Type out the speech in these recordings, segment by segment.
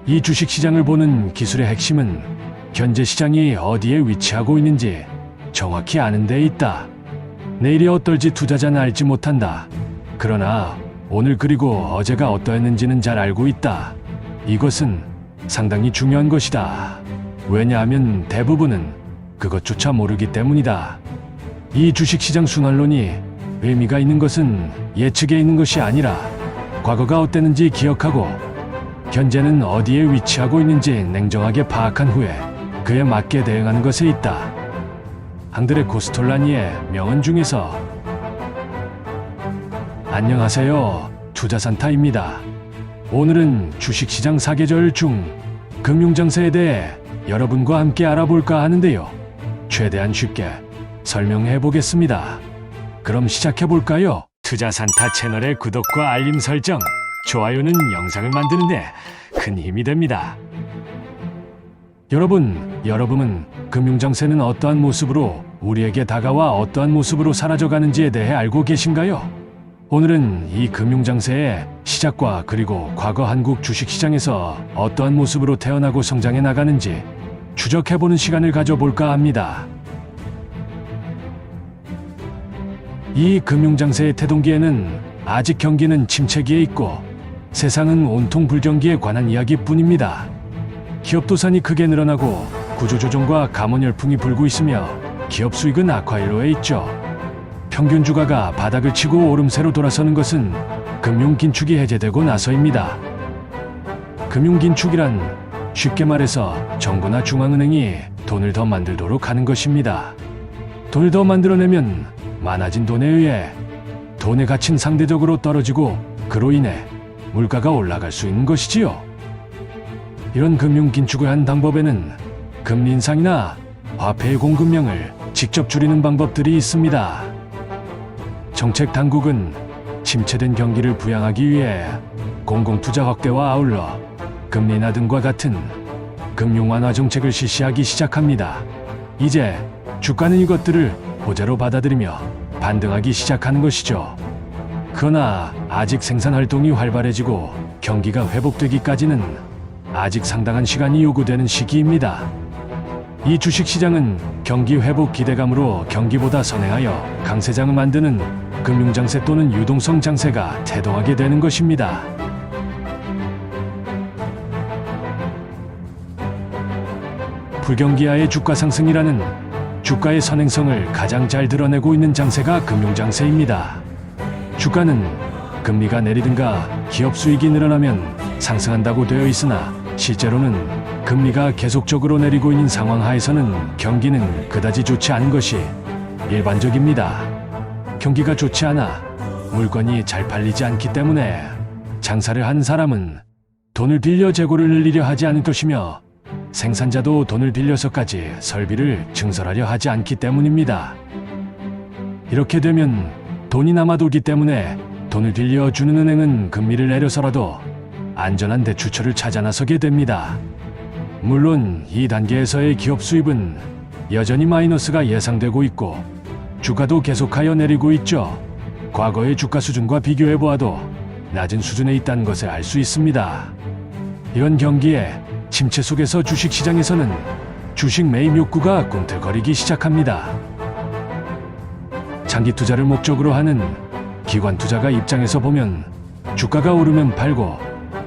이 주식시장을 보는 기술의 핵심은 현재 시장이 어디에 위치하고 있는지 정확히 아는 데 있다. 내일이 어떨지 투자자는 알지 못한다. 그러나 오늘 그리고 어제가 어떠했는지는 잘 알고 있다. 이것은 상당히 중요한 것이다. 왜냐하면 대부분은 그것조차 모르기 때문이다. 이 주식시장 순환론이 의미가 있는 것은 예측에 있는 것이 아니라 과거가 어땠는지 기억하고 현재는 어디에 위치하고 있는지 냉정하게 파악한 후에 그에 맞게 대응하는 것에 있다. 앙드레 코스톨라니의 명언 중에서 안녕하세요. 투자산타입니다. 오늘은 주식시장 사계절 중 금융정세에 대해 여러분과 함께 알아볼까 하는데요. 최대한 쉽게 설명해 보겠습니다. 그럼 시작해 볼까요? 투자산타 채널의 구독과 알림 설정, 좋아요는 영상을 만드는데 큰 힘이 됩니다. 여러분은 금융정세는 어떠한 모습으로 우리에게 다가와 어떠한 모습으로 사라져가는지에 대해 알고 계신가요? 오늘은 이 금융정세의 시작과 그리고 과거 한국 주식시장에서 어떠한 모습으로 태어나고 성장해 나가는지 추적해보는 시간을 가져볼까 합니다. 이 금융정세의 태동기에는 아직 경기는 침체기에 있고 세상은 온통 불경기에 관한 이야기뿐입니다. 기업 도산이 크게 늘어나고 구조조정과 감원열풍이 불고 있으며 기업 수익은 악화일로에 있죠. 평균 주가가 바닥을 치고 오름세로 돌아서는 것은 금융긴축이 해제되고 나서입니다. 금융긴축이란 쉽게 말해서 정부나 중앙은행이 돈을 더 만들도록 하는 것입니다. 돈을 더 만들어내면 많아진 돈에 의해 돈의 가치는 상대적으로 떨어지고 그로 인해 물가가 올라갈 수 있는 것이지요. 이런 금융긴축을 한 방법에는 금리 인상이나 화폐의 공급량을 직접 줄이는 방법들이 있습니다. 정책 당국은 침체된 경기를 부양하기 위해 공공투자 확대와 아울러 금리 인하 등과 같은 금융 완화 정책을 실시하기 시작합니다. 이제 주가는 이것들을 호재로 받아들이며 반등하기 시작하는 것이죠. 그러나 아직 생산 활동이 활발해지고 경기가 회복되기까지는 아직 상당한 시간이 요구되는 시기입니다. 이 주식시장은 경기 회복 기대감으로 경기보다 선행하여 강세장을 만드는 금융장세 또는 유동성 장세가 태동하게 되는 것입니다. 불경기하의 주가 상승이라는 주가의 선행성을 가장 잘 드러내고 있는 장세가 금융장세입니다. 주가는 금리가 내리든가 기업 수익이 늘어나면 상승한다고 되어 있으나 실제로는 금리가 계속적으로 내리고 있는 상황 하에서는 경기는 그다지 좋지 않은 것이 일반적입니다. 경기가 좋지 않아 물건이 잘 팔리지 않기 때문에 장사를 하는 사람은 돈을 빌려 재고를 늘리려 하지 않을 것이며 생산자도 돈을 빌려서까지 설비를 증설하려 하지 않기 때문입니다. 이렇게 되면 돈이 남아돌기 때문에 돈을 빌려주는 은행은 금리를 내려서라도 안전한 대출처를 찾아 나서게 됩니다. 물론 이 단계에서의 기업 수입은 여전히 마이너스가 예상되고 있고 주가도 계속하여 내리고 있죠. 과거의 주가 수준과 비교해 보아도 낮은 수준에 있다는 것을 알 수 있습니다. 이런 경기에 침체 속에서 주식시장에서는 주식 매입 욕구가 꿈틀거리기 시작합니다. 장기 투자를 목적으로 하는 기관 투자가 입장에서 보면 주가가 오르면 팔고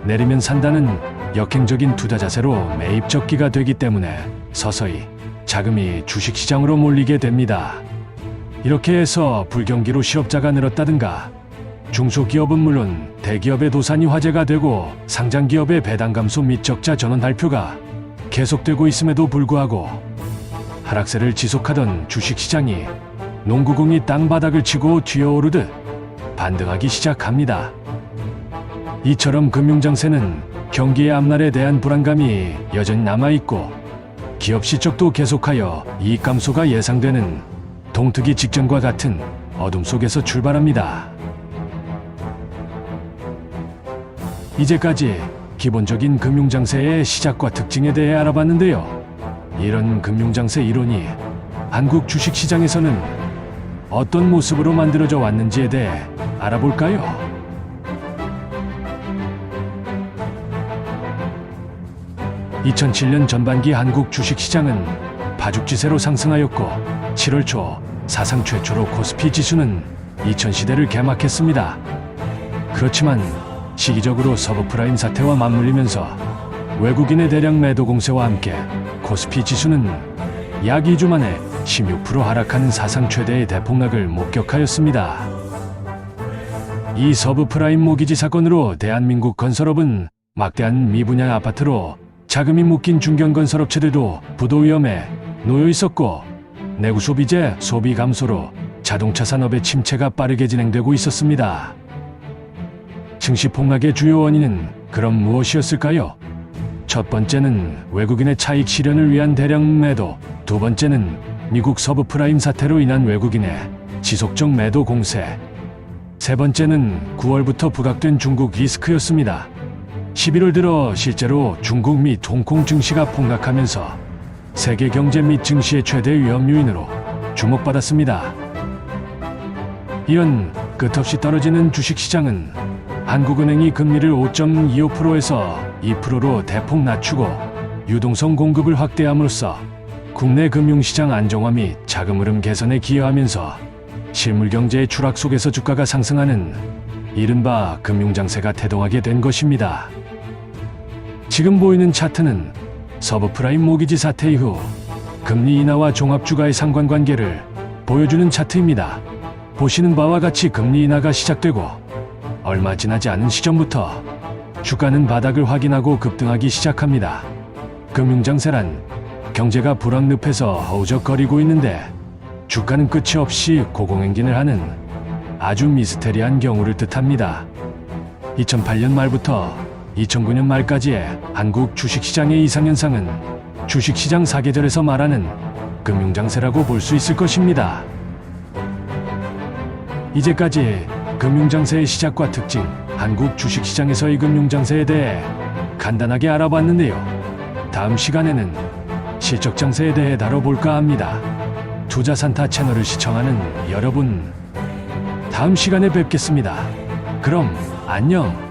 내리면 산다는 역행적인 투자 자세로 매입 적기가 되기 때문에 서서히 자금이 주식시장으로 몰리게 됩니다. 이렇게 해서 불경기로 실업자가 늘었다든가 중소기업은 물론 대기업의 도산이 화제가 되고 상장기업의 배당 감소 및 적자 전원 발표가 계속되고 있음에도 불구하고 하락세를 지속하던 주식시장이 농구공이 땅바닥을 치고 튀어오르듯 반등하기 시작합니다. 이처럼 금융장세는 경기의 앞날에 대한 불안감이 여전히 남아있고 기업 실적도 계속하여 이익 감소가 예상되는 동트기 직전과 같은 어둠 속에서 출발합니다. 이제까지 기본적인 금융장세의 시작과 특징에 대해 알아봤는데요. 이런 금융장세 이론이 한국 주식시장에서는 어떤 모습으로 만들어져 왔는지에 대해 알아볼까요? 2007년 전반기 한국 주식시장은 파죽지세로 상승하였고 7월 초 사상 최초로 코스피 지수는 2000시대를 개막했습니다. 그렇지만 시기적으로 서브프라임 사태와 맞물리면서 외국인의 대량 매도 공세와 함께 코스피 지수는 약 2주 만에 16% 하락하는 사상 최대의 대폭락을 목격하였습니다. 이 서브프라임 모기지 사건으로 대한민국 건설업은 막대한 미분양 아파트로 자금이 묶인 중견건설업체들도 부도 위험에 놓여 있었고, 내구 소비재 소비 감소로 자동차 산업의 침체가 빠르게 진행되고 있었습니다. 증시 폭락의 주요 원인은 그럼 무엇이었을까요? 첫 번째는 외국인의 차익 실현을 위한 대량 매도, 두 번째는 미국 서브프라임 사태로 인한 외국인의 지속적 매도 공세, 세 번째는 9월부터 부각된 중국 리스크였습니다. 11월 들어 실제로 중국 및 홍콩 증시가 폭락하면서 세계 경제 및 증시의 최대 위험 요인으로 주목받았습니다. 이런 끝없이 떨어지는 주식시장은 한국은행이 금리를 5.25%에서 2%로 대폭 낮추고 유동성 공급을 확대함으로써 국내 금융시장 안정화 및 자금 흐름 개선에 기여하면서 실물 경제의 추락 속에서 주가가 상승하는 이른바 금융장세가 태동하게 된 것입니다. 지금 보이는 차트는 서브프라임 모기지 사태 이후 금리 인하와 종합주가의 상관관계를 보여주는 차트입니다. 보시는 바와 같이 금리 인하가 시작되고 얼마 지나지 않은 시점부터 주가는 바닥을 확인하고 급등하기 시작합니다. 금융장세란 경제가 불황늪에서 허우적거리고 있는데 주가는 끝이 없이 고공행진을 하는 아주 미스테리한 경우를 뜻합니다. 2008년 말부터 2009년 말까지의 한국 주식시장의 이상현상은 주식시장 사계절에서 말하는 금융장세라고 볼 수 있을 것입니다. 이제까지 금융장세의 시작과 특징, 한국 주식시장에서의 금융장세에 대해 간단하게 알아봤는데요. 다음 시간에는 실적장세에 대해 다뤄볼까 합니다. 투자산타 채널을 시청하는 여러분, 다음 시간에 뵙겠습니다. 그럼 안녕.